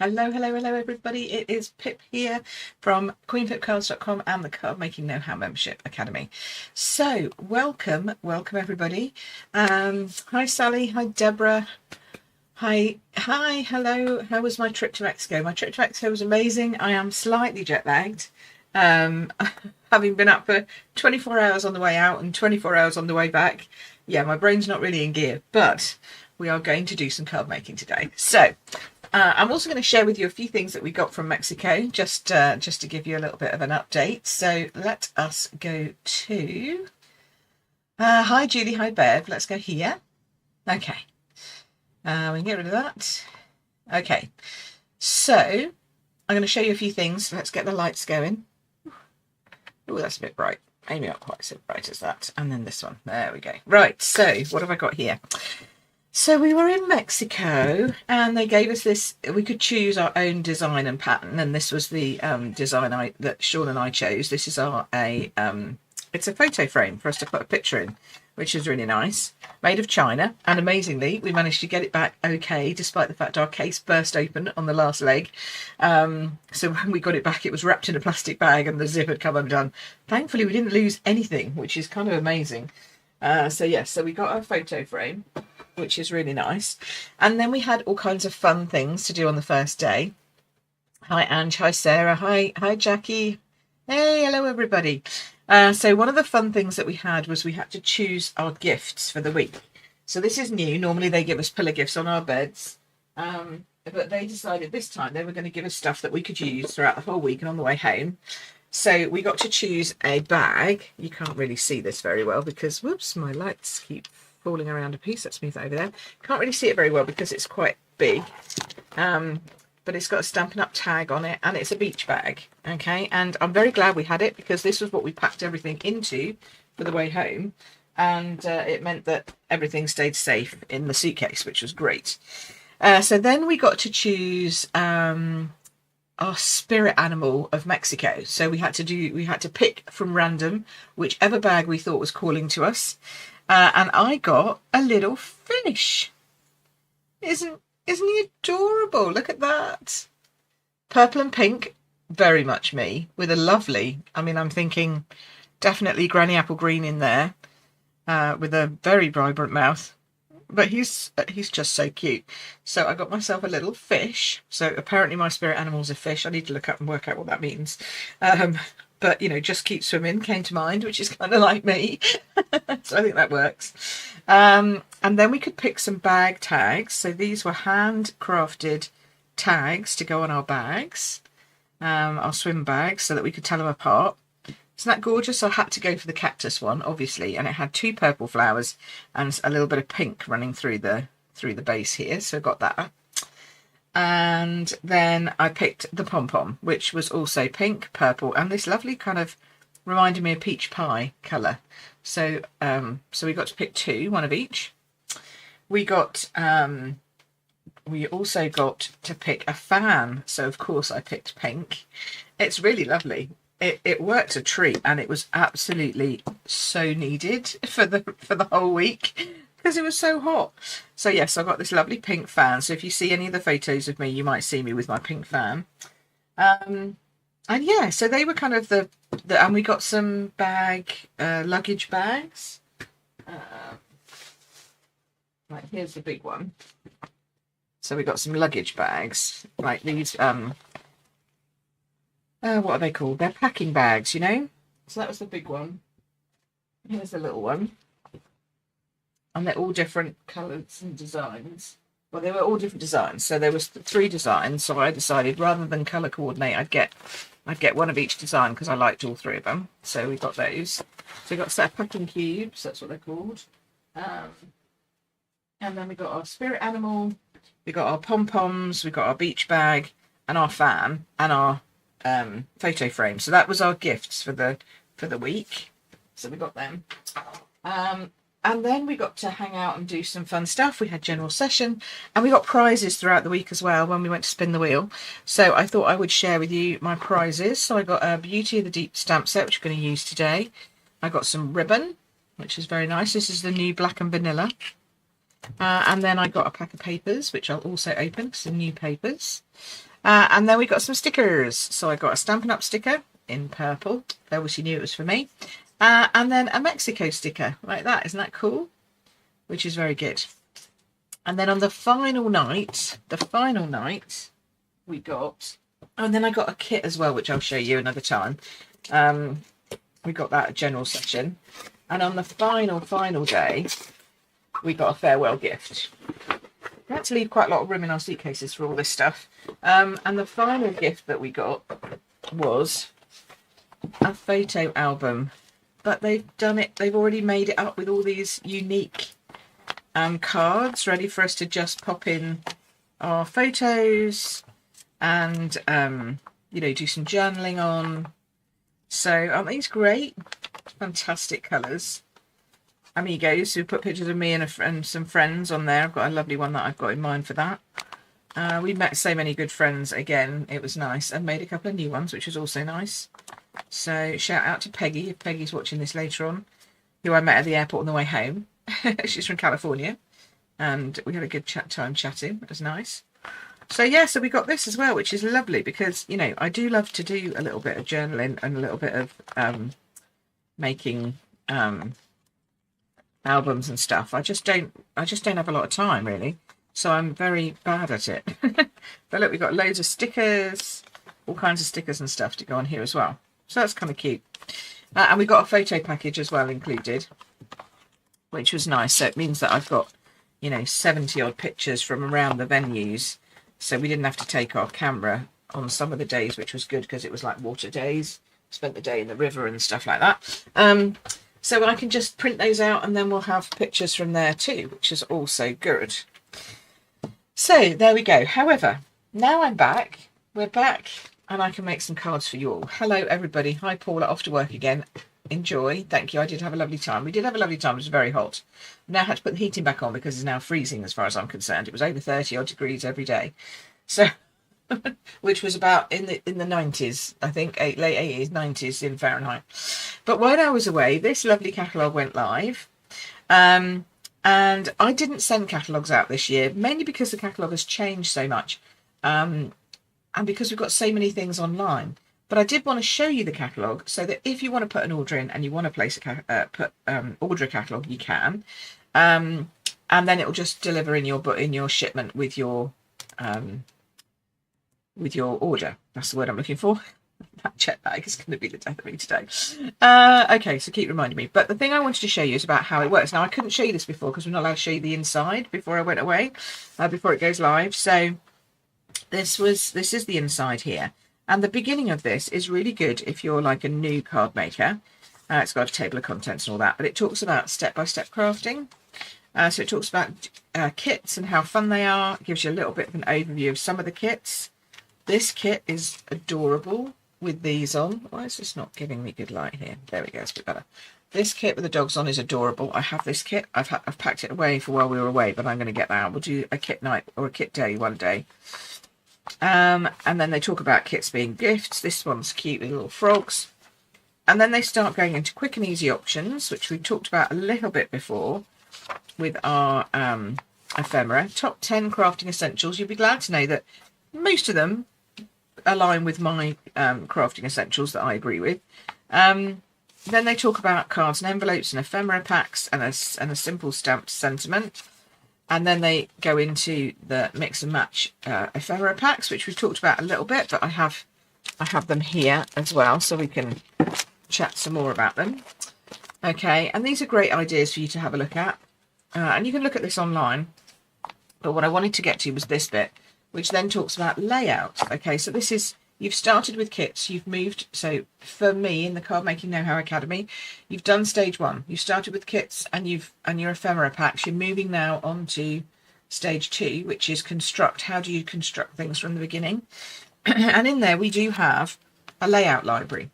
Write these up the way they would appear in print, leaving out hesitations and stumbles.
Hello, hello, hello, everybody. It is Pip here from queenpipcards.com and the Card Making Know-How Membership Academy. So, welcome, everybody. Hi, Sally. Hi, Deborah. Hi, hello. How was my trip to Mexico? My trip to Mexico was amazing. I am slightly jet lagged, having been up for 24 hours on the way out and 24 hours on the way back. Yeah, my brain's not really in gear, but we are going to do some card making today. So, I'm also going to share with you a few things that we got from Mexico, just to give you a little bit of an update. So let us go to... hi, Julie. Hi, Bev. Let's go here. Okay. We can get rid of that. Okay. So I'm going to show you a few things. Let's get the lights going. Oh, that's a bit bright. Maybe not quite so bright as that. And then this one. There we go. Right. So what have I got here? So we were in Mexico and they gave us this, we could choose our own design and pattern, and this was the design that Sean and I chose. This is it's a photo frame for us to put a picture in, which is really nice, made of china, and amazingly we managed to get it back okay, despite the fact our case burst open on the last leg. So when we got it back, it was wrapped in a plastic bag and the zip had come undone. Thankfully we didn't lose anything, which is kind of amazing. So we got our photo frame, which is really nice. And then we had all kinds of fun things to do on the first day. Hi, Ange. Hi, Sarah. Hi, Jackie. Hey, hello, everybody. So one of the fun things that we had was we had to choose our gifts for the week. So this is new. Normally they give us pillow gifts on our beds. But they decided this time they were going to give us stuff that we could use throughout the whole week and on the way home. So we got to choose a bag. You can't really see this very well because, whoops, my lights keep falling around a piece. Let's move that over there. Can't really see it very well because it's quite big. But it's got a Stampin' Up tag on it and it's a beach bag. Okay, and I'm very glad we had it because this was what we packed everything into for the way home. And it meant that everything stayed safe in the suitcase, which was great. So then we got to choose our spirit animal of Mexico. So we had to pick from random whichever bag we thought was calling to us. And I got a little fish. Isn't he adorable? Look at that. Purple and pink, very much me, with a lovely, I'm thinking definitely granny apple green in there, with a very vibrant mouth. But he's just so cute. So I got myself a little fish. So apparently my spirit animal's a fish. I need to look up and work out what that means. But, just keep swimming came to mind, which is kind of like me. So I think that works. And then we could pick some bag tags. So these were handcrafted tags to go on our bags, our swim bags, so that we could tell them apart. Isn't that gorgeous? I had to go for the cactus one, obviously, and it had 2 purple flowers and a little bit of pink running through the base here. So I got that. And then I picked the pom-pom, which was also pink, purple, and this lovely kind of reminded me of peach pie colour. So we got to pick 2, one of each. We also got to pick a fan. So of course I picked pink. It's really lovely. It worked a treat, and it was absolutely so needed for the whole week, because it was so hot. So yes, I got this lovely pink fan. So if you see any of the photos of me, you might see me with my pink fan. And yeah, so they were kind of and we got some luggage bags. Right, here's the big one. So we got some luggage bags, like these, what are they called? They're packing bags, So that was the big one. Here's the little one. And they're all different colours and designs. Well, they were all different designs. So there was 3 designs. So I decided rather than colour coordinate, I'd get one of each design because I liked all 3 of them. So we got those. So we got a set of packing cubes. That's what they're called. And then we got our spirit animal. We got our pom-poms. We got our beach bag and our fan and our photo frame. So that was our gifts for the week. So we got them. And then we got to hang out and do some fun stuff. We had general session and we got prizes throughout the week as well when we went to spin the wheel. So I thought I would share with you my prizes. So I got a Beauty of the Deep stamp set, which I'm going to use today. I got some ribbon, which is very nice. This is the new black and vanilla. And then I got a pack of papers, which I'll also open, some new papers. And then we got some stickers. So I got a Stampin' Up sticker in purple. They obviously knew it was for me. And then a Mexico sticker like that. Isn't that cool? Which is very good. And then on the final night, we got... Oh, and then I got a kit as well, which I'll show you another time. We got that at general session. And on the final day, we got a farewell gift. We had to leave quite a lot of room in our suitcases for all this stuff. And the final gift that we got was a photo album. But they've done it, they've already made it up with all these unique cards ready for us to just pop in our photos and, you know, do some journaling on. So aren't these great? Fantastic colours. Amigos, who put pictures of me and some friends on there. I've got a lovely one that I've got in mind for that. We met so many good friends again. It was nice, and made a couple of new ones, which was also nice. So shout out to Peggy, if Peggy's watching this later on, who I met at the airport on the way home. She's from California, and we had a good time chatting. It was nice. So yeah, so we got this as well, which is lovely because, you know, I do love to do a little bit of journaling and a little bit of making albums and stuff. I just don't have a lot of time really, so I'm very bad at it. But look, we've got loads of stickers, all kinds of stickers and stuff to go on here as well, so that's kind of cute. And we got a photo package as well included, which was nice. So it means that I've got, you know, 70 odd pictures from around the venues, so we didn't have to take our camera on some of the days, which was good because it was like water days. Spent the day in the river and stuff like that. So I can just print those out and then we'll have pictures from there too, which is also good. So there we go. However, now I'm back. We're back and I can make some cards for you all. Hello everybody. Hi Paula, off to work again. Enjoy. Thank you. I did have a lovely time. We did have a lovely time. It was very hot. Now I had to put the heating back on because it's now freezing as far as I'm concerned. It was over 30 odd degrees every day. So which was about in the 90s, I think, late 80s, 90s in Fahrenheit. But when I was away, this lovely catalogue went live. And I didn't send catalogues out this year, mainly because the catalogue has changed so much. And because we've got so many things online. But I did want to show you the catalogue so that if you want to put an order in and you want to place order a catalogue, you can. And then it will just deliver in your shipment with your order. That's the word I'm looking for. That jet bag is going to be the death of me today. Okay, so keep reminding me. But the thing I wanted to show you is about how it works. Now, I couldn't show you this before because we're not allowed to show you the inside before I went away, before it goes live. So this is the inside here. And the beginning of this is really good if you're like a new card maker. It's got a table of contents and all that, but it talks about step-by-step crafting. So it talks about kits and how fun they are. It gives you a little bit of an overview of some of the kits. This kit is adorable with these on. Why is this not giving me good light here? There we go, it's a bit better. This kit with the dogs on is adorable. I have this kit. I've packed it away for while we were away, but I'm going to get that out. We'll do a kit night or a kit day one day. And then they talk about kits being gifts. This one's cute with little frogs. And then they start going into quick and easy options, which we talked about a little bit before with our ephemera. Top 10 crafting essentials. You'll be glad to know that most of them align with my crafting essentials that I agree with. Then they talk about cards and envelopes and ephemera packs and a simple stamped sentiment. And then they go into the mix and match ephemera packs, which we've talked about a little bit, but I have them here as well, so we can chat some more about them. Okay, and these are great ideas for you to have a look at. And you can look at this online. But what I wanted to get to was this bit, which then talks about layouts. Okay, so this is, you've started with kits, you've moved, so for me in the Card Making Know-How Academy, you've done stage 1. You started with kits and your ephemera packs. You're moving now on to stage 2, which is construct. How do you construct things from the beginning? And in there we do have a layout library.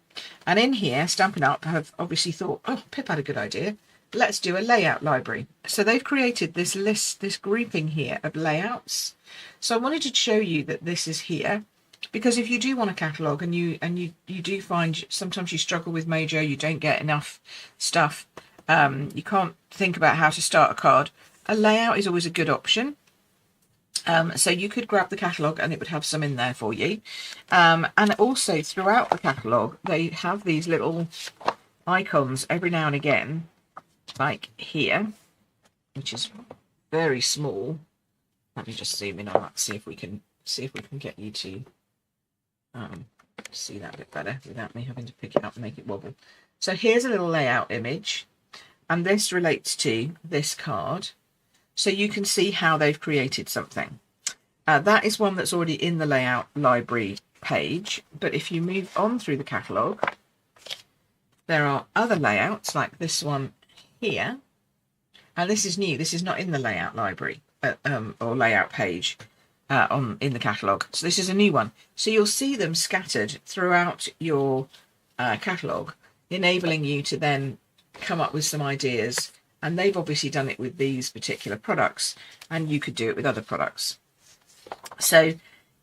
And in here, Stampin' Up have obviously thought, oh, Pip had a good idea. Let's do a layout library. So they've created this list, this grouping here of layouts. So I wanted to show you that this is here. Because if you do want a catalogue and you do find sometimes you struggle with Mojo, you don't get enough stuff, you can't think about how to start a card, a layout is always a good option. So you could grab the catalogue and it would have some in there for you. And also throughout the catalogue, they have these little icons every now and again, like here, which is very small. Let me just zoom in on that, see if we can get you to see that a bit better without me having to pick it up and make it wobble. So here's a little layout image, and this relates to this card. So you can see how they've created something. That is one that's already in the layout library page. But if you move on through the catalogue, there are other layouts like this one here. And this is new. This is not in the layout library or layout page in the catalogue. So this is a new one. So you'll see them scattered throughout your catalogue, enabling you to then come up with some ideas. And they've obviously done it with these particular products, and you could do it with other products. So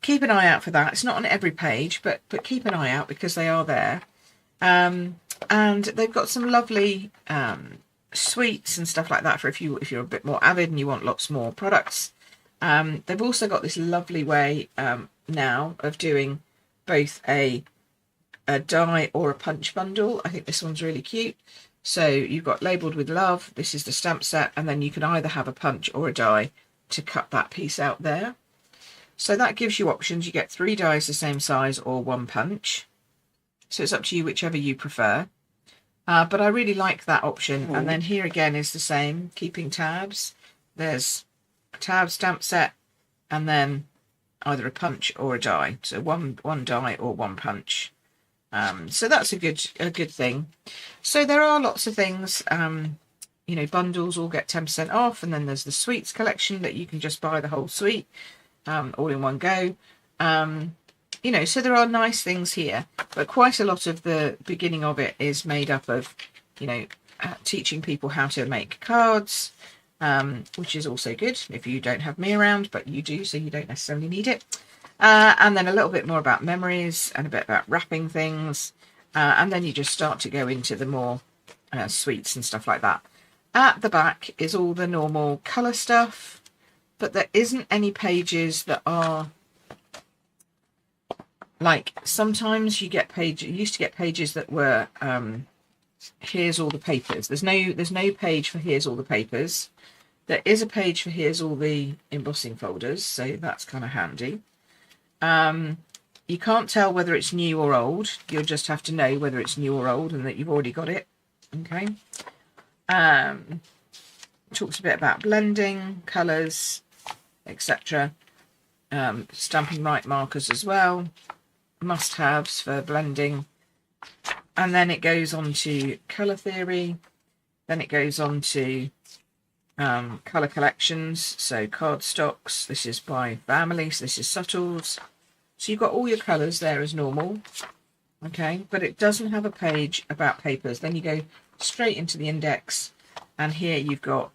keep an eye out for that. It's not on every page, but keep an eye out because they are there. And they've got some lovely sweets and stuff like that for if you're a bit more avid and you want lots more products. They've also got this lovely way now of doing both a die or a punch bundle. I think this one's really cute. So you've got labelled with love, this is the stamp set, and then you can either have a punch or a die to cut that piece out there. So that gives you options. You get 3 dies the same size or 1 punch. So it's up to you whichever you prefer. But I really like that option. And then here again is the same, keeping tabs. There's a tab stamp set and then either a punch or a die. So one die or 1 punch. So that's a good thing. So there are lots of things, you know, bundles all get 10% off, and then there's the sweets collection that you can just buy the whole suite all in one go. You know, so there are nice things here, but quite a lot of the beginning of it is made up of, you know, teaching people how to make cards, which is also good if you don't have me around, but you do, so you don't necessarily need it. And then a little bit more about memories and a bit about wrapping things. And then you just start to go into the more sweets and stuff like that. At the back is all the normal colour stuff, but there isn't any pages that are like, sometimes you get you used to get pages that were here's all the papers. There's no page for here's all the papers. There is a page for here's all the embossing folders, so that's kind of handy. You can't tell whether it's new or old. You'll just have to know whether it's new or old and that you've already got it. Okay. Talks a bit about blending, colours, etc. Stamping right markers as well. Must-haves for blending. And then it goes on to colour theory. Then it goes on to colour collections. So cardstocks. This is by family. So this is subtles. So you've got all your colours there as normal, okay, but it doesn't have a page about papers. Then you go straight into the index, and here you've got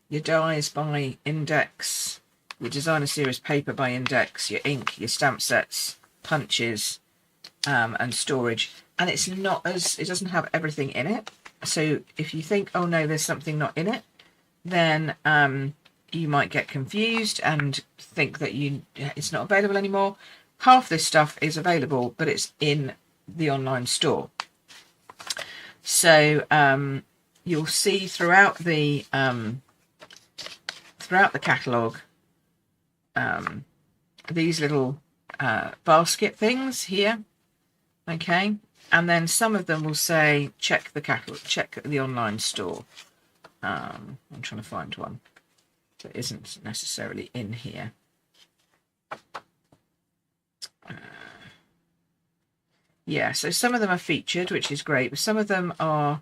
your dies by index, your designer series paper by index, your ink, your stamp sets, punches, and storage. And it's not as, it doesn't have everything in it. So if you think, oh no, there's something not in it, then you might get confused and think that it's not available anymore. Half this stuff is available, but it's in the online store. So you'll see throughout the catalogue these little basket things here, okay, and then some of them will say check the catalogue, check the online store. I'm trying to find one that isn't necessarily in here. Yeah, so some of them are featured, which is great, but some of them are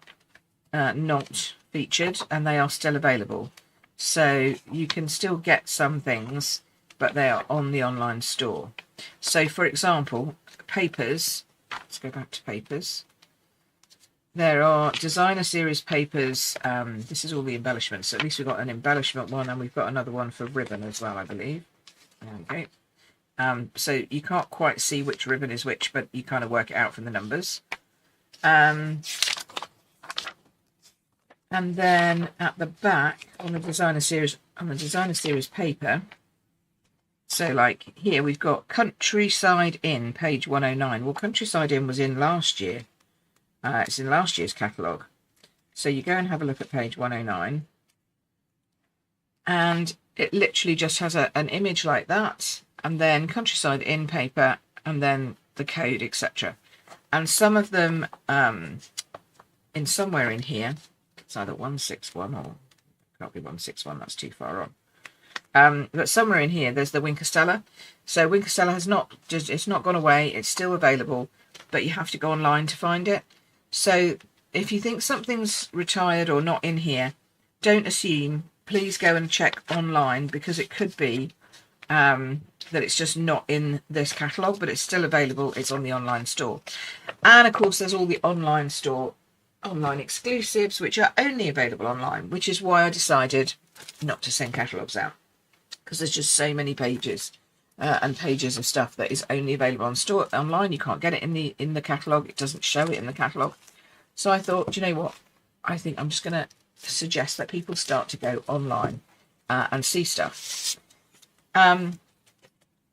not featured, and they are still available. So you can still get some things, but they are on the online store. So for example, papers, let's go back to papers. There are designer series papers. This is all the embellishments. So at least we've got an embellishment one, and we've got another one for ribbon as well, I believe. There we go. So you can't quite see which ribbon is which, but you kind of work it out from the numbers. And then at the back on the designer series, on the designer series paper. So like here we've got Countryside Inn, page 109. Well, Countryside Inn was in last year. It's in last year's catalogue. So you go and have a look at page 109. And it literally just has an image like that. And then Countryside Inn paper. And then the code, etc. And some of them in somewhere in here, it's either 161 or can't be 161, that's too far on. But somewhere in here there's the Winkestella. So Winkestella has not just, it's not gone away, it's still available, but you have to go online to find it. So if you think something's retired or not in here, don't assume. Please go and check online, because it could be that it's just not in this catalogue, but it's still available. It's on the online store. And of course there's all the online store, online exclusives, which are only available online, which is why I decided not to send catalogues out, because there's just so many pages and pages of stuff that is only available on store online. You can't get it in the catalogue. It doesn't show it in the catalogue. So I thought, do you know what? I think I'm just going to suggest that people start to go online and see stuff.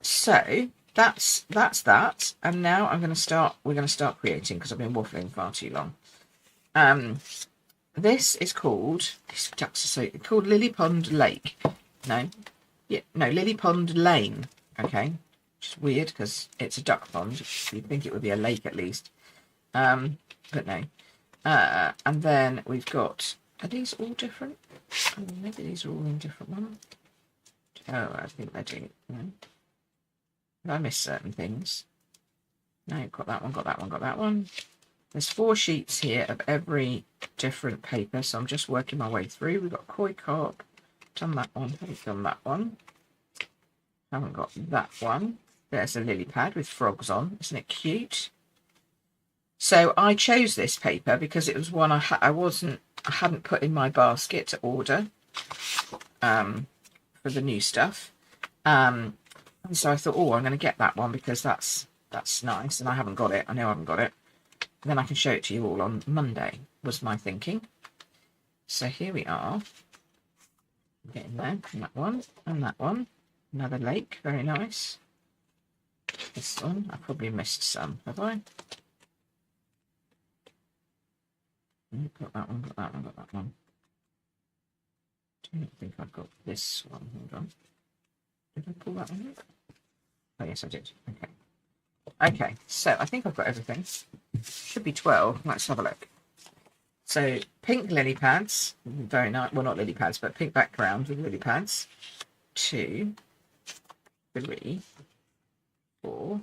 So that's that. And now we're going to start creating, because I've been waffling far too long. This is called, these ducks are so called Lily Pond Lake. No, Lily Pond Lane. Okay, which is weird because it's a duck pond. You'd think it would be a lake at least, but no. And then we've got, are these all different? Oh, maybe these are all in different ones. Oh, I think they're doing. No. Have I missed certain things? No, got that one, got that one, got that one. There's 4 sheets here of every different paper, so I'm just working my way through. We've got koi carp, done that one, haven't done that one. Haven't got that one. There's a lily pad with frogs on. Isn't it cute? So I chose this paper because it was one I hadn't put in my basket to order for the new stuff. And so I thought, oh, I'm going to get that one because that's nice, and I haven't got it. I know I haven't got it. And then I can show it to you all on Monday, was my thinking. So here we are. Getting there. And that one. And that one. Another lake. Very nice. This one. I probably missed some, have I? Got that one, got that one, got that one. I don't think I've got this one. Hold on. Did I pull that one out? Oh, yes, I did. Okay. Okay, so I think I've got everything. Should be 12. Let's have a look. So pink lily pads, very nice. Well, not lily pads, but pink background with lily pads. 2, 3, 4,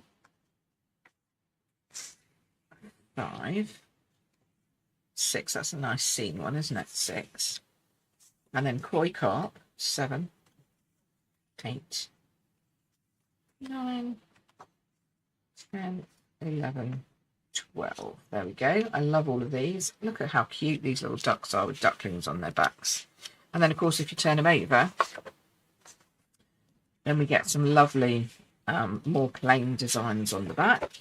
5, 6. That's a nice scene one, isn't it? 6. And then koi carp. 7, 8, 9, 10, 11, 12. There we go. I love all of these. Look at how cute these little ducks are with ducklings on their backs. And then, of course, if you turn them over, then we get some lovely, more plain designs on the back,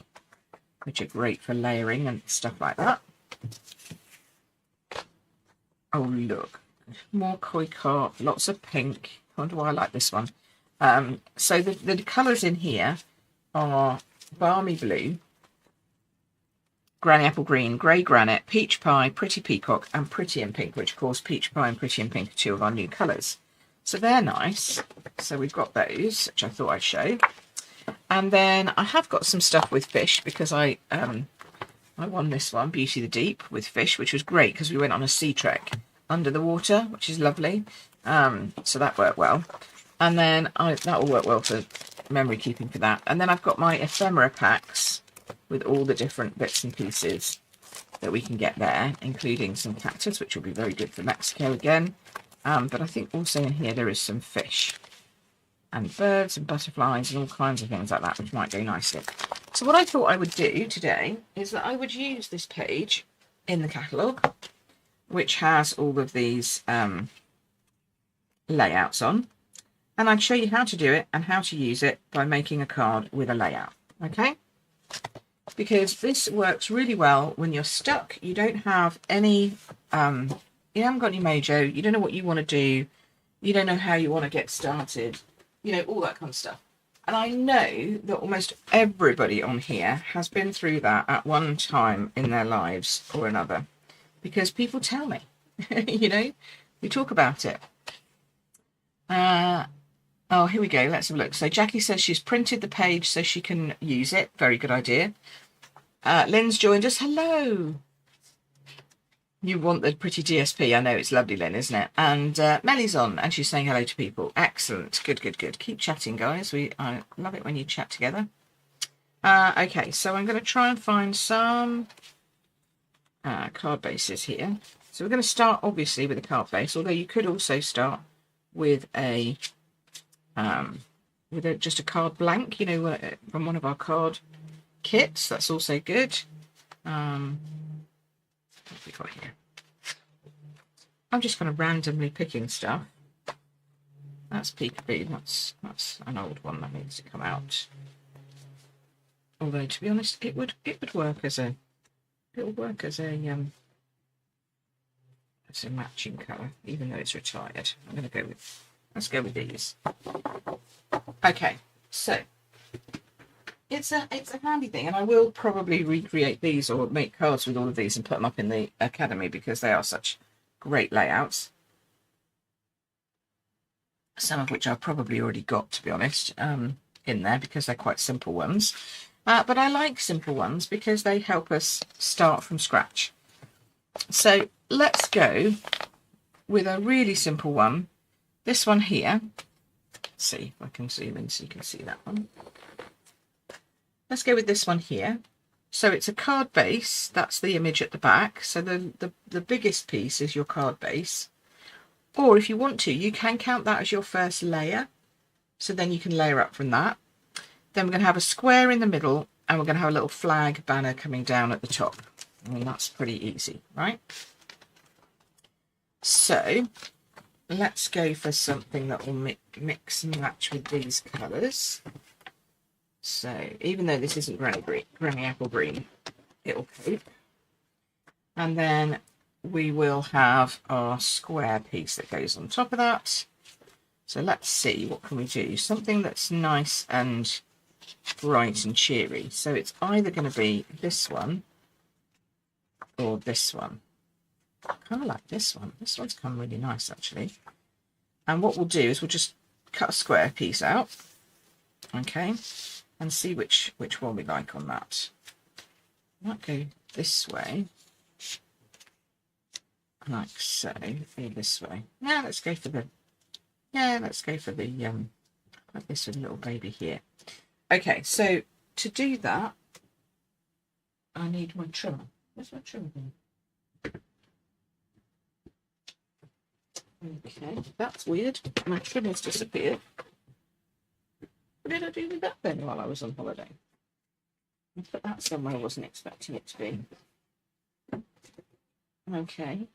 which are great for layering and stuff like that. Oh, look. More koi carp, lots of pink. I wonder why I like this one. So the colours in here are balmy blue, granny apple green, grey granite, peach pie, pretty peacock, and pretty in pink, which of course peach pie and pretty in pink are 2 of our new colours. So they're nice. So we've got those, which I thought I'd show. And then I have got some stuff with fish, because I won this one, Beauty the Deep, with fish, which was great because we went on a sea trek under the water, which is lovely. So that worked well. And then that will work well for memory keeping for that. And then I've got my ephemera packs with all the different bits and pieces that we can get there, including some cactus, which will be very good for Mexico again. But I think also in here there is some fish and birds and butterflies and all kinds of things like that, which might go nicely. So what I thought I would do today is that I would use this page in the catalogue, which has all of these layouts on, and I'd show you how to do it and how to use it by making a card with a layout. Okay, because this works really well when you're stuck, you don't have any you haven't got any mojo, you don't know what you want to do, you don't know how you want to get started, you know, all that kind of stuff. And I know that almost everybody on here has been through that at one time in their lives or another, because people tell me, you know, we talk about it. Oh, here we go. Let's have a look. So Jackie says she's printed the page so she can use it. Very good idea. Lynn's joined us. Hello. You want the pretty DSP. I know, it's lovely, Lynn, isn't it? And Melly's on, and she's saying hello to people. Excellent. Good, good, good. Keep chatting, guys. I love it when you chat together. Okay, so I'm going to try and find some card bases here. So we're going to start, obviously, with a card base, although you could also start with a just a card blank, you know, from one of our card kits. That's also good. What have we got here? I'm just kind of randomly picking stuff. That's peekaboo. That's an old one that needs to come out. Although, to be honest, it would work as a matching colour, even though it's retired. I'm going to go with, let's go with these. Okay, so it's a handy thing, and I will probably recreate these or make cards with all of these and put them up in the Academy, because they are such great layouts. Some of which I've probably already got, to be honest, in there, because they're quite simple ones. But I like simple ones because they help us start from scratch. So let's go with a really simple one. This one here. Let's see if I can zoom in so you can see that one. Let's go with this one here. So it's a card base. That's the image at the back. So the biggest piece is your card base. Or if you want to, you can count that as your first layer. So then you can layer up from that. Then we're going to have a square in the middle, and we're going to have a little flag banner coming down at the top. I mean, that's pretty easy, right? So let's go for something that will mix and match with these colours. So even though this isn't granny apple green, it'll cope. And then we will have our square piece that goes on top of that. So let's see, what can we do? Something that's nice and bright and cheery. So it's either going to be this one or this one. I kind of like this one. This one's kind of really nice, actually. And what we'll do is we'll just cut a square piece out, okay, and see which one we like on that. I might go this way, like so, or this way. Now let's go for the, like this with a little baby here. Okay, so to do that, I need my trimmer. Where's my trimmer then? Okay, that's weird. My trimmer's disappeared. What did I do with that then while I was on holiday? I put that somewhere I wasn't expecting it to be. Okay.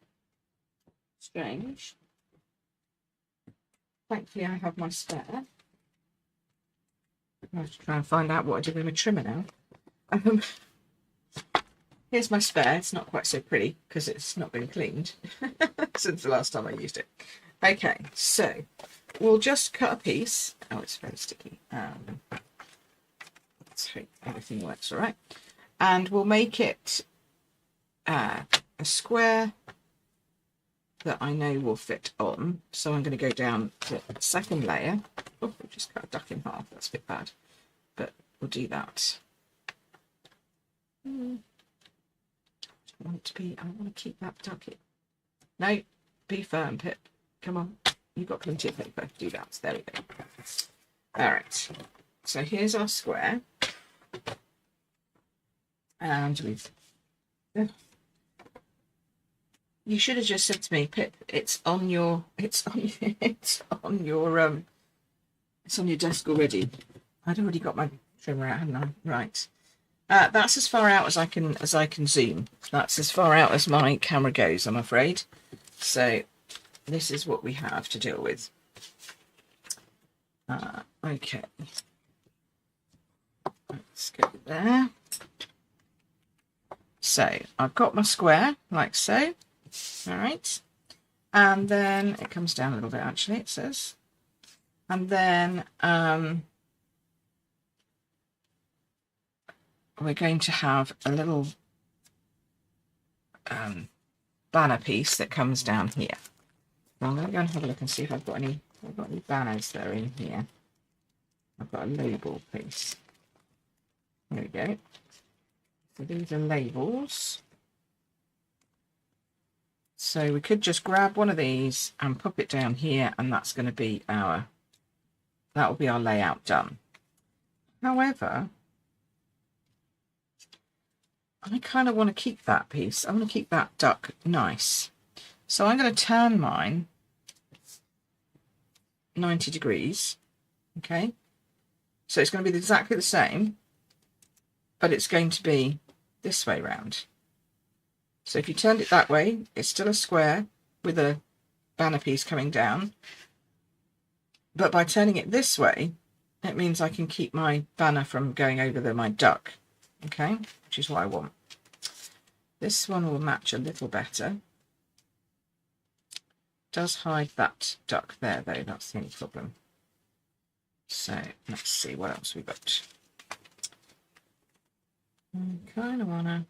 Strange. Thankfully I have my spare. I have to try and find out what I did with my trimmer now. Here's my spare. It's not quite so pretty because it's not been cleaned since the last time I used it. Okay, so we'll just cut a piece. Oh, it's very sticky. Let's hope everything works all right. And we'll make it a square that I know will fit on. So I'm going to go down to the second layer. Oh, we've just cut a duck in half. That's a bit bad, but we'll do that. I want to keep that duck in. No, be firm, Pip. Come on. You've got plenty of paper. Do that. There we go. All right. So here's our square. And we've... You should have just said to me, Pip, it's on your desk already. I'd already got my trimmer out, hadn't I? Right. That's as far out as I can zoom. That's as far out as my camera goes, I'm afraid. So this is what we have to deal with. Okay. Let's go there. So I've got my square like so. All right. And then it comes down a little bit, actually, it says. And then we're going to have a little banner piece that comes down here. Now I'm going to go and have a look and see if I've got any banners that are in here. I've got a label piece. There we go. So these are labels. So we could just grab one of these and pop it down here, and that's going to be that will be our layout done. However, I kind of want to keep that piece. I want to keep that duck nice. So I'm going to turn mine 90 degrees. Okay. So it's going to be exactly the same, but it's going to be this way round. So if you turned it that way, it's still a square with a banner piece coming down. But by turning it this way, it means I can keep my banner from going over my duck. Okay, which is what I want. This one will match a little better. Does hide that duck there though, that's the only problem. So let's see what else we got. I kind of wanna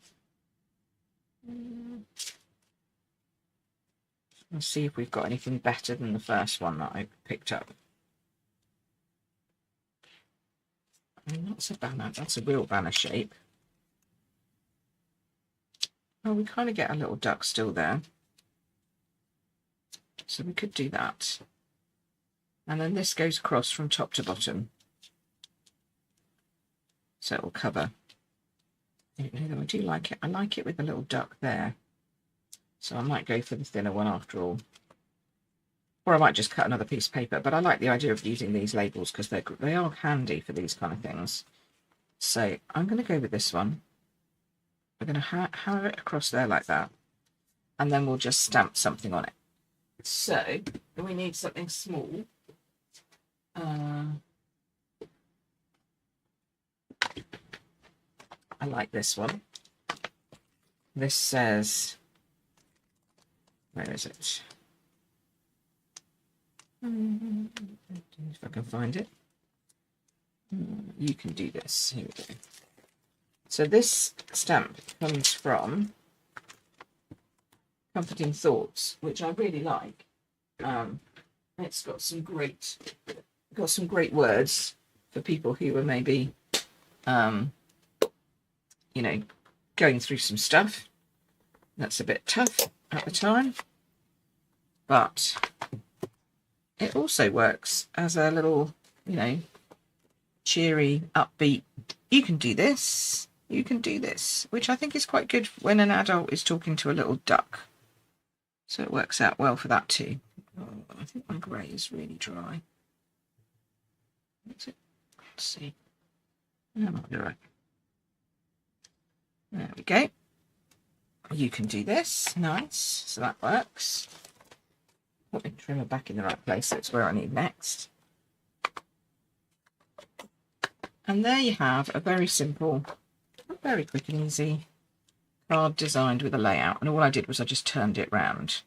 let's see if we've got anything better than the first one that I picked up. I mean, that's a banner, that's a real banner shape. Oh, we kind of get a little duck still there. So we could do that. And then this goes across from top to bottom. So it will cover. I do like it. I like it with a little duck there. So I might go for the thinner one after all. Or I might just cut another piece of paper. But I like the idea of using these labels because they are handy for these kind of things. So I'm going to go with this one. We're going to hammer it across there like that. And then we'll just stamp something on it. So we need something small. I like this one. This says, where is it? If I can find it. You can do this. Here we go. So this stamp comes from Comforting Thoughts, which I really like. It's got some great words for people who are maybe you know, going through some stuff that's a bit tough at the time, but it also works as a little, you know, cheery, upbeat, you can do this, which I think is quite good when an adult is talking to a little duck. So it works out well for that too. Oh, I think my grey is really dry. Let's see. That might be right. There we go. You can do this. Nice. So that works. Put my trimmer back in the right place, so it's where I need next. And there you have a very simple, very quick and easy card designed with a layout. And all I did was I just turned it round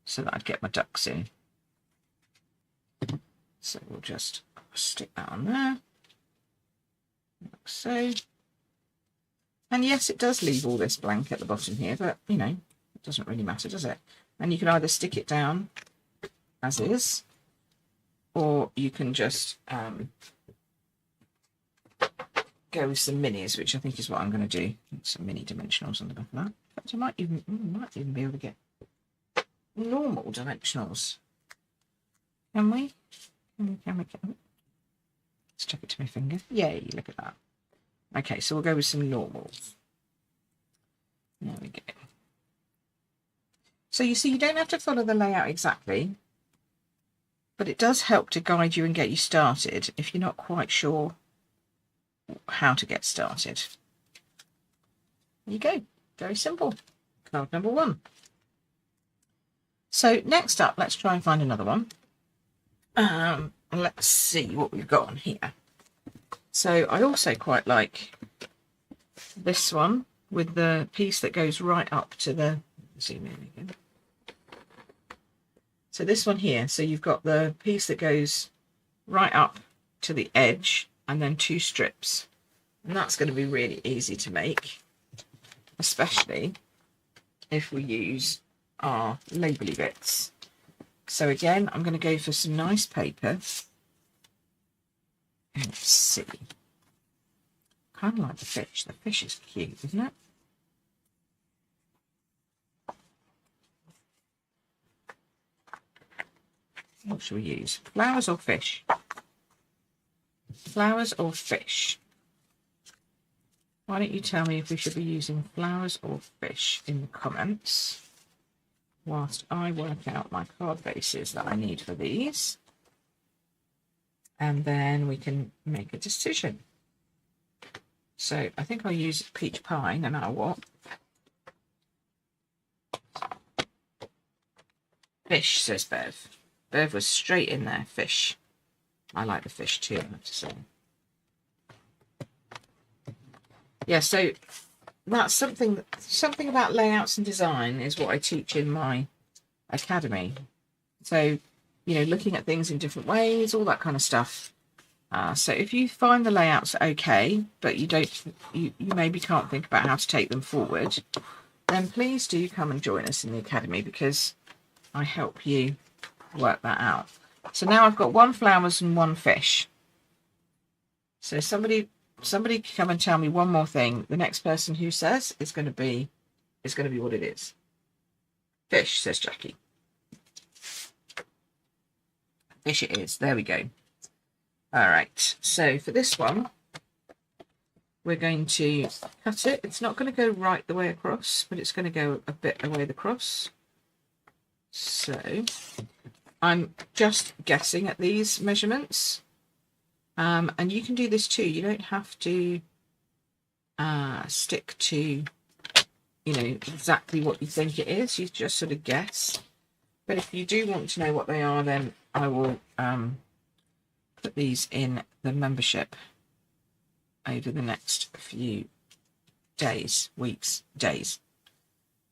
so that I'd get my ducks in. So we'll just stick that on there, like so. And yes, it does leave all this blank at the bottom here, but, you know, it doesn't really matter, does it? And you can either stick it down as is, or you can just go with some minis, which I think is what I'm going to do. Some mini dimensionals on the back of that. In fact, I might even be able to get normal dimensionals. Can we? Can we? Let's chuck it to my finger. Yay, look at that. Okay, so we'll go with some normals. There we go. So you see, you don't have to follow the layout exactly, but it does help to guide you and get you started if you're not quite sure how to get started. There you go. Very simple. Card number 1. So next up, let's try and find another one. Let's see what we've got on here. So I also quite like this one with the piece that goes right up to the, zoom in again, So this one here, so you've got the piece that goes right up to the edge and then 2 strips. And that's going to be really easy to make, especially if we use our labelly bits. So again, I'm going to go for some nice paper. Let's see. Kind of like the fish. The fish is cute, isn't it? What should we use? Flowers or fish? Flowers or fish? Why don't you tell me if we should be using flowers or fish in the comments, whilst I work out my card bases that I need for these, and then we can make a decision. So I think I'll use peach pie no matter what. Fish, says Bev. Bev was straight in there. Fish. I like the fish too, I have to say. Yeah, so that's something about layouts and design is what I teach in my academy. So, you know, looking at things in different ways, all that kind of stuff. So if you find the layouts okay, but you maybe can't think about how to take them forward, then please do come and join us in the academy, because I help you work that out. So now I've got 1 flowers and 1 fish. So somebody come and tell me one more thing. The next person who says is going to be what it is. Fish, says Jackie. Fish it is. There we go. All right. So for this one, we're going to cut it. It's not going to go right the way across, but it's going to go a bit away across. So I'm just guessing at these measurements. And you can do this too. You don't have to stick to, you know, exactly what you think it is. You just sort of guess. But if you do want to know what they are, then I will put these in the membership over the next few days, weeks, days.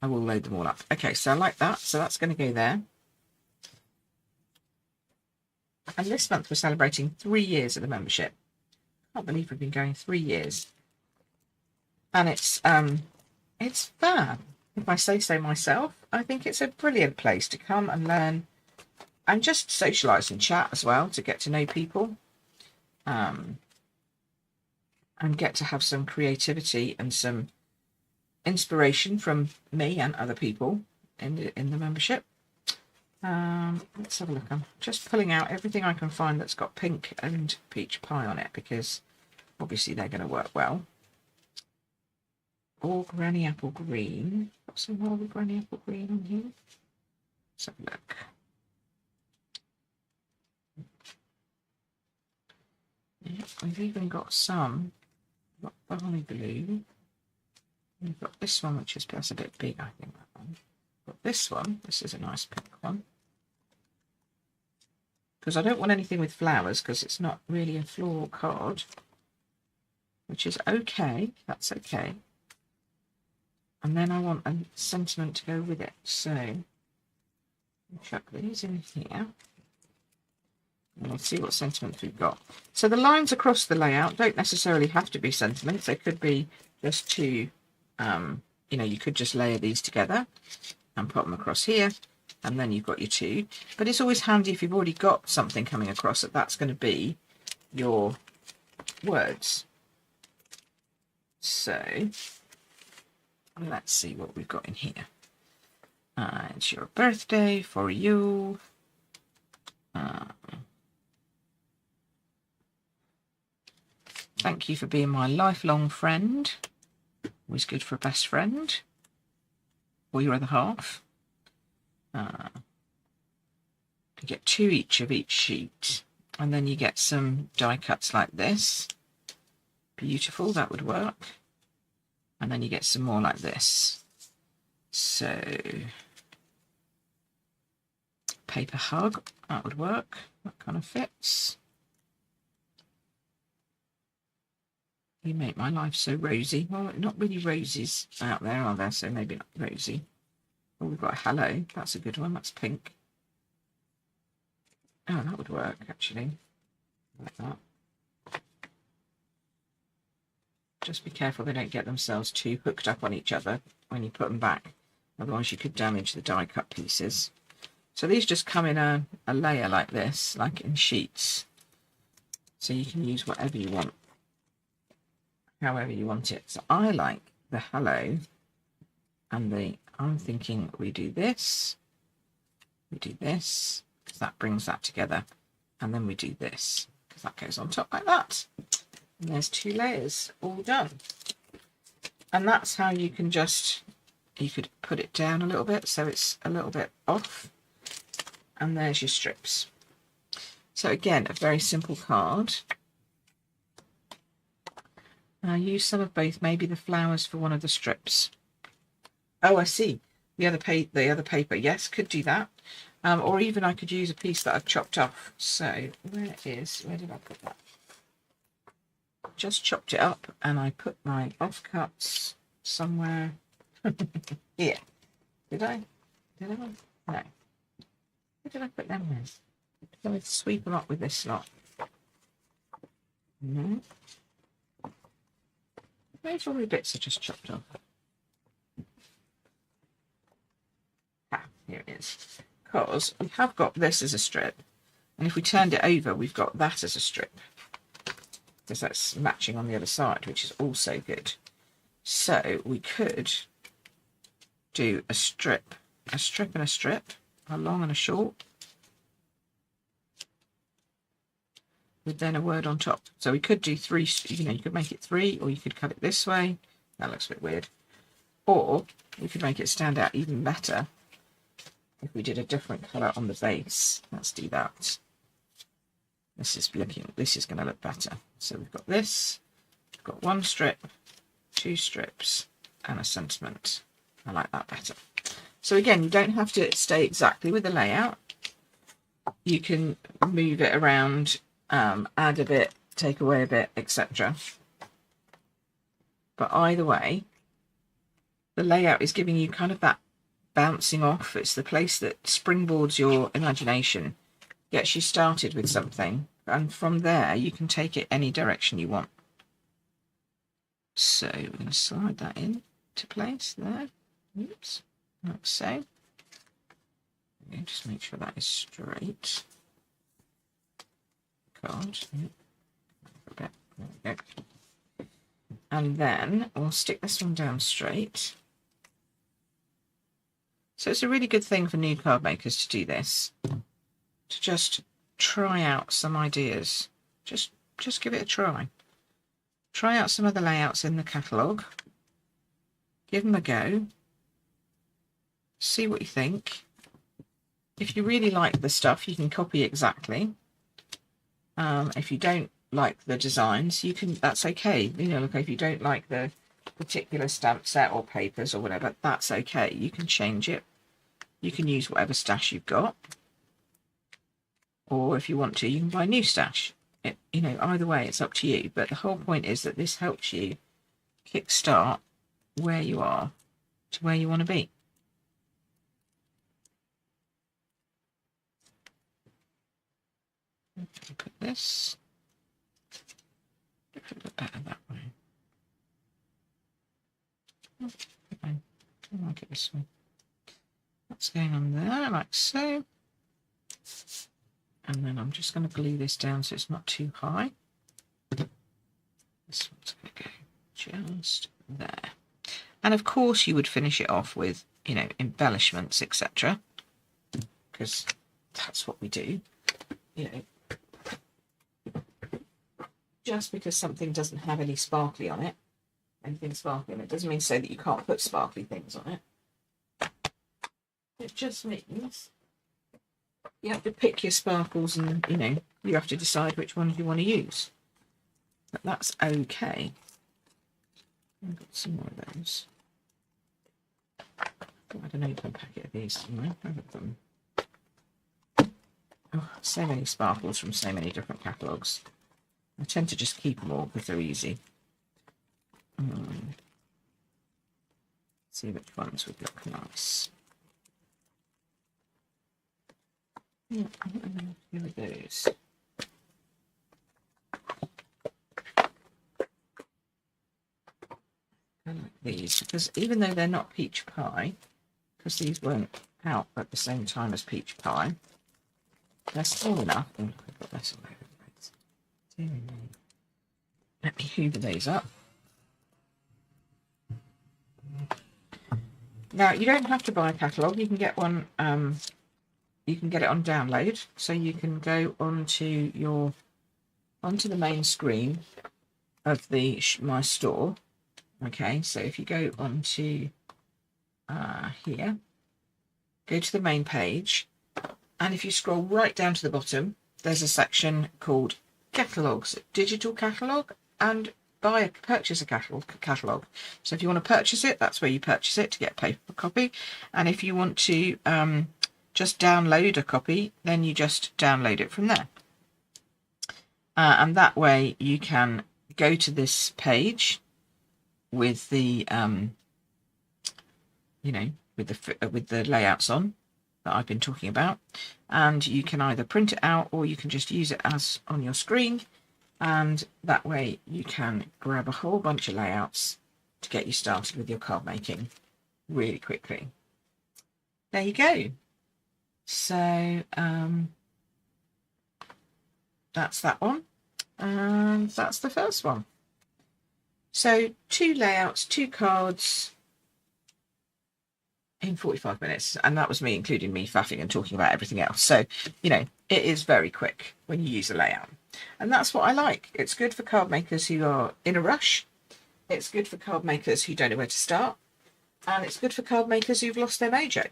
I will load them all up. Okay, so I like that. So that's going to go there. And this month we're celebrating 3 years of the membership. I can't believe we've been going 3 years. And it's fab, if I say so myself. I think it's a brilliant place to come and learn and just socialise and chat as well, to get to know people. And get to have some creativity and some inspiration from me and other people in the membership. Let's have a look. I'm just pulling out everything I can find that's got pink and peach pie on it, because obviously they're going to work well. Or granny apple green. Got some more of granny apple green on here. Let's have a look. Yeah, we've even got some. We've got barley blue. We've got this one, which is that's a bit big, I think, that one. Got this one. This is a nice pink one. Because I don't want anything with flowers, because it's not really a floral card. Which is okay. That's okay. And then I want a sentiment to go with it. So, I'll chuck these in here. And we'll see what sentiments we've got. So the lines across the layout don't necessarily have to be sentiments. They could be just two, you know, you could just layer these together and put them across here. And then you've got your 2. But it's always handy if you've already got something coming across that's going to be your words. So let's see what we've got in here. It's your birthday for you. Thank you for being my lifelong friend. Always good for a best friend. Or your other half. You get 2 each of each sheet. And then you get some die cuts like this. Beautiful, that would work. And then you get some more like this. So, paper hug, that would work. That kind of fits. You make my life so rosy. Well, not really roses out there, are there? So maybe not rosy. Oh, we've got a hello. That's a good one. That's pink. Oh, that would work actually, like that. Just be careful they don't get themselves too hooked up on each other when you put them back, otherwise you could damage the die cut pieces. So these just come in a layer like this, like in sheets, so you can use whatever you want, however you want it. So I like the hello and I'm thinking we do this, because that brings that together, and then we do this because that goes on top like that. And there's 2 layers all done. And that's how you can you could put it down a little bit so it's a little bit off. And there's your strips. So again, a very simple card. And I use some of both, maybe the flowers for one of the strips. Oh, I see. The other paper, yes, could do that. Or even I could use a piece that I've chopped off. So where did I put that? Just chopped it up and I put my offcuts somewhere here. Did I? No. Where did I put them in? Can we sweep them up with this lot? No. Those all the bits are just chopped off. Ah, here it is. Because we have got this as a strip, and if we turned it over, we've got that as a strip, because that's matching on the other side, which is also good. So we could do a strip and a strip, a long and a short, with then a word on top. So we could do 3, you could make it 3, or you could cut it this way. That looks a bit weird. Or we could make it stand out even better if we did a different colour on the base. Let's do that. This is going to look better. So we've got this, we've got 1 strip, 2 strips, and a sentiment. I like that better. So again, you don't have to stay exactly with the layout. You can move it around, add a bit, take away a bit, etc. But either way, the layout is giving you kind of that bouncing off. It's the place that springboards your imagination, gets you started with something, and from there you can take it any direction you want. So we're going to slide that in to place there. Oops, like so. Okay, just make sure that is straight. God, there we go. And then we'll stick this one down straight. So it's a really good thing for new card makers to do this, to just try out some ideas. Just give it a try. Try out some of the layouts in the catalogue. Give them a go. See what you think. If you really like the stuff, you can copy exactly. If you don't like the designs, that's okay. Look, if you don't like the particular stamp set or papers or whatever, that's okay. You can change it. You can use whatever stash you've got. Or if you want to, you can buy new stash. Either way, it's up to you. But the whole point is that this helps you kickstart where you are to where you want to be. Put this. Look a bit better that way. I like it this way. That's going on there, like so. And then I'm just going to glue this down so it's not too high. This one's going to go just there. And of course you would finish it off with, embellishments, etc. Because that's what we do. Just because something doesn't have any sparkly on it, anything sparkly on it, doesn't mean to say that you can't put sparkly things on it. It just means you have to pick your sparkles and, you have to decide which ones you want to use. But that's okay. I've got some more of those. I had an open packet of these somewhere. I've got them. Oh, so many sparkles from so many different catalogues. I tend to just keep them all because they're easy. See which ones would look nice. Here it goes. I like these because even though they're not peach pie, because these weren't out at the same time as peach pie, they're small enough. Oh, I've got this all over the place. Let me hoover these up. Now you don't have to buy a catalogue. You can get one. You can get it on download, so you can go onto the main screen of the my store. Okay, so if you go onto here, go to the main page, and if you scroll right down to the bottom, there's a section called catalogues, digital catalogue, and purchase a catalogue. So if you want to purchase it, that's where you purchase it to get a paper copy. And if you want to just download a copy, then you just download it from there. And that way you can go to this page with the with the layouts on that I've been talking about, and you can either print it out or you can just use it as on your screen, and that way you can grab a whole bunch of layouts to get you started with your card making really quickly. There you go. So that's that one, and that's the first one. So 2 layouts, 2 cards in 45 minutes, and that was me including me faffing and talking about everything else. So it is very quick when you use a layout, and that's what I like. It's good for card makers who are in a rush, it's good for card makers who don't know where to start, and it's good for card makers who've lost their mojo.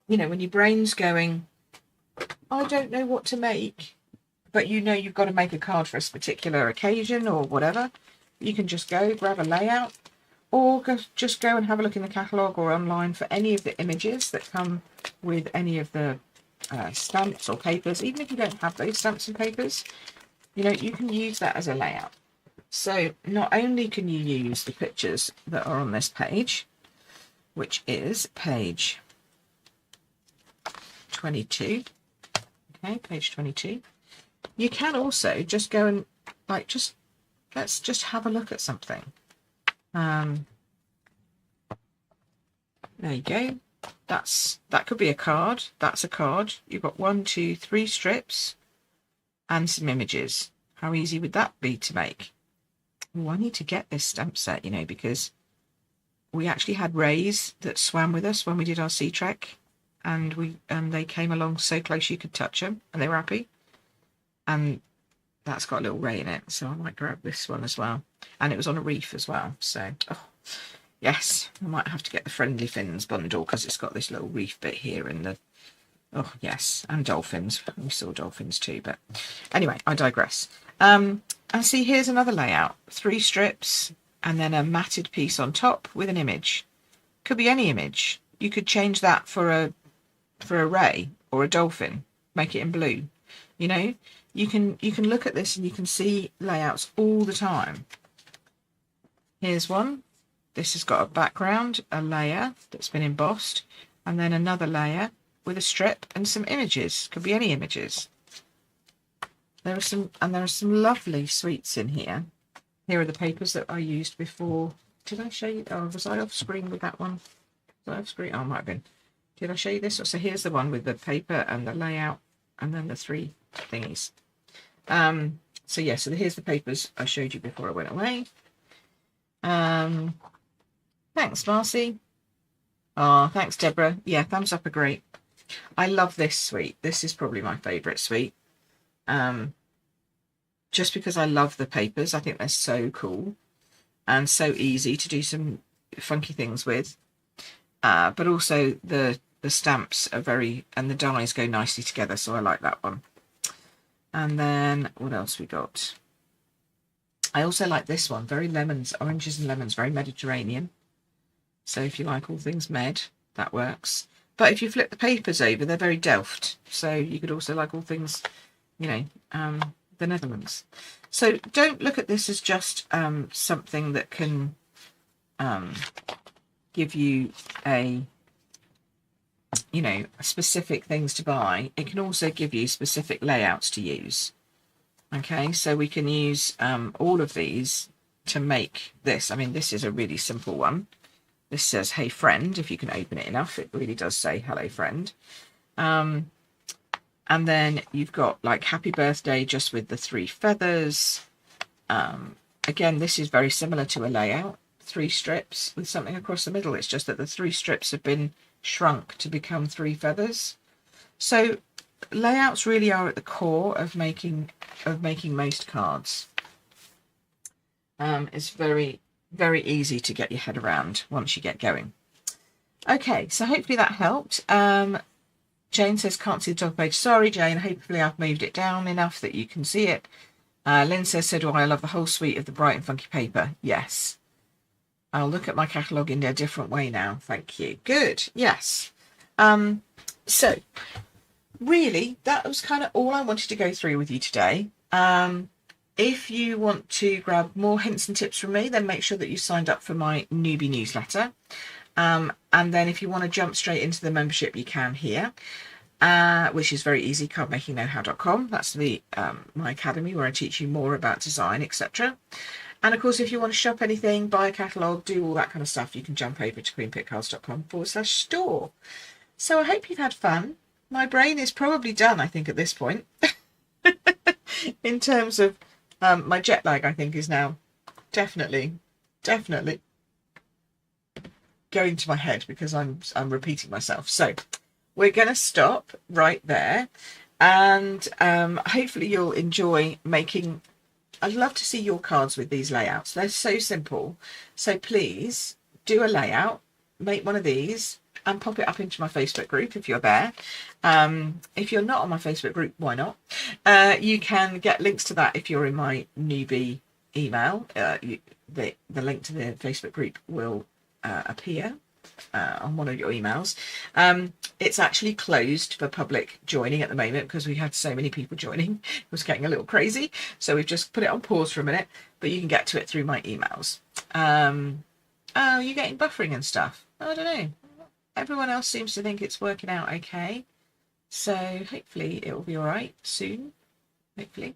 When your brain's going, I don't know what to make, but you've got to make a card for a particular occasion or whatever, you can just go grab a layout, or just go and have a look in the catalogue or online for any of the images that come with any of the stamps or papers. Even if you don't have those stamps and papers, you can use that as a layout. So not only can you use the pictures that are on this page, which is page 22, okay, page 22, you can also just go and let's just have a look at something. There you go. That could be a card. That's a card. You've got 1, 2, 3 strips and some images. How easy would that be to make? Oh, I need to get this stamp set, because we actually had rays that swam with us when we did our sea trek, and they came along so close you could touch them, and they were happy. And that's got a little ray in it, so I might grab this one as well. And it was on a reef as well, so yes, I might have to get the Friendly Fins bundle because it's got this little reef bit here and the yes, and dolphins. We saw dolphins too, but anyway, I digress. And see, here's another layout: 3 strips and then a matted piece on top with an image. Could be any image. You could change that for a ray or a dolphin, make it in blue. You can look at this and you can see layouts all the time. Here's one. This has got a background, a layer that's been embossed, and then another layer with a strip and some images. Could be any images. There are some lovely sweets in here. Here are the papers that I used before. Did I show you? Oh, was I off screen with that one? Was I off screen? Oh, I might have been. Did I show you this? So here's the one with the paper and the layout, and then the 3 thingies. So here's the papers I showed you before I went away. Thanks, Marcy. Oh, thanks, Deborah. Yeah, thumbs up are great. I love this sweet. This is probably my favourite sweet. Just because I love the papers. I think they're so cool and so easy to do some funky things with. But also the stamps are and the dies go nicely together, so I like that one. And then what else we got? I also like this one, very oranges and lemons, very Mediterranean. So if you like all things med, that works. But if you flip the papers over, they're very Delft. So you could also like all things, the Netherlands. So don't look at this as just something that can give you a you know, specific things to buy, it can also give you specific layouts to use. Okay, so we can use all of these to make this. I mean, this is a really simple one. This says, hey friend. If you can open it enough, it really does say hello friend. And then you've got like happy birthday just with the 3 feathers. Again, this is very similar to a layout. 3 strips with something across the middle. It's just that the 3 strips have been shrunk to become 3 feathers. So layouts really are at the core of making most cards. It's very, very easy to get your head around once you get going. Okay, so hopefully that helped. Jane says, can't see the dog page. Sorry, Jane. Hopefully I've moved it down enough that you can see it. Lynn says, so do I love the whole suite of the bright and funky paper. Yes. I'll look at my catalogue in a different way now. Thank you. Good. Yes. So really, that was kind of all I wanted to go through with you today. If you want to grab more hints and tips from me, then make sure that you signed up for my newbie newsletter. And then if you want to jump straight into the membership, you can here, which is very easy, cardmakingknowhow.com. That's the my academy where I teach you more about design, etc. And of course, if you want to shop anything, buy a catalogue, do all that kind of stuff, you can jump over to queenpipcards.com/store. So I hope you've had fun. My brain is probably done, I think, at this point. In terms of my jet lag, I think, is now definitely going to my head because I'm repeating myself. So we're going to stop right there, and hopefully you'll enjoy making. I'd love to see your cards with these layouts. They're so simple. So please do a layout, make one of these, and pop it up into my Facebook group if you're there. If you're not on my Facebook group, why not? You can get links to that if you're in my newbie email. The link to the Facebook group will appear on one of your emails. It's actually closed for public joining at the moment because we had so many people joining. It was getting a little crazy. So we've just put it on pause for a minute, but you can get to it through my emails. Oh, you're getting buffering and stuff. I don't know. Everyone else seems to think it's working out okay. So hopefully it will be all right soon. Hopefully.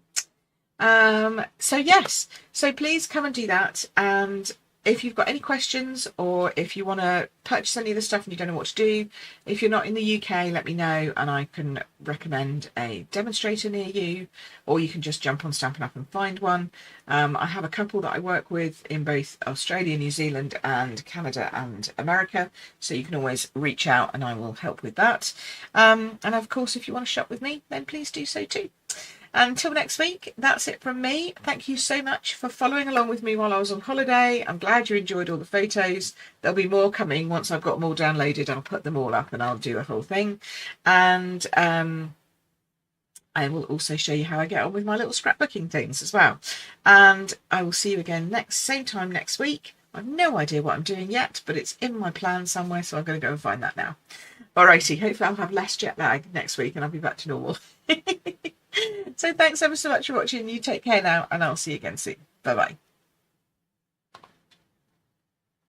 So yes. So please come and do that. And if you've got any questions, or if you want to purchase any of the stuff and you don't know what to do, if you're not in the UK, let me know and I can recommend a demonstrator near you, or you can just jump on Stampin' Up and find one. I have a couple that I work with in both Australia, New Zealand and Canada and America, so you can always reach out and I will help with that. And of course, if you want to shop with me, then please do so too. Until next week, that's it from me. Thank you so much for following along with me while I was on holiday. I'm glad you enjoyed all the photos. There'll be more coming once I've got them all downloaded. I'll put them all up and I'll do a whole thing. And I will also show you how I get on with my little scrapbooking things as well. And I will see you again same time next week. I've no idea what I'm doing yet, but it's in my plan somewhere, so I'm going to go and find that now. Alrighty, hopefully I'll have less jet lag next week and I'll be back to normal. So thanks ever so much for watching. You take care now, and I'll see you again soon. Bye bye.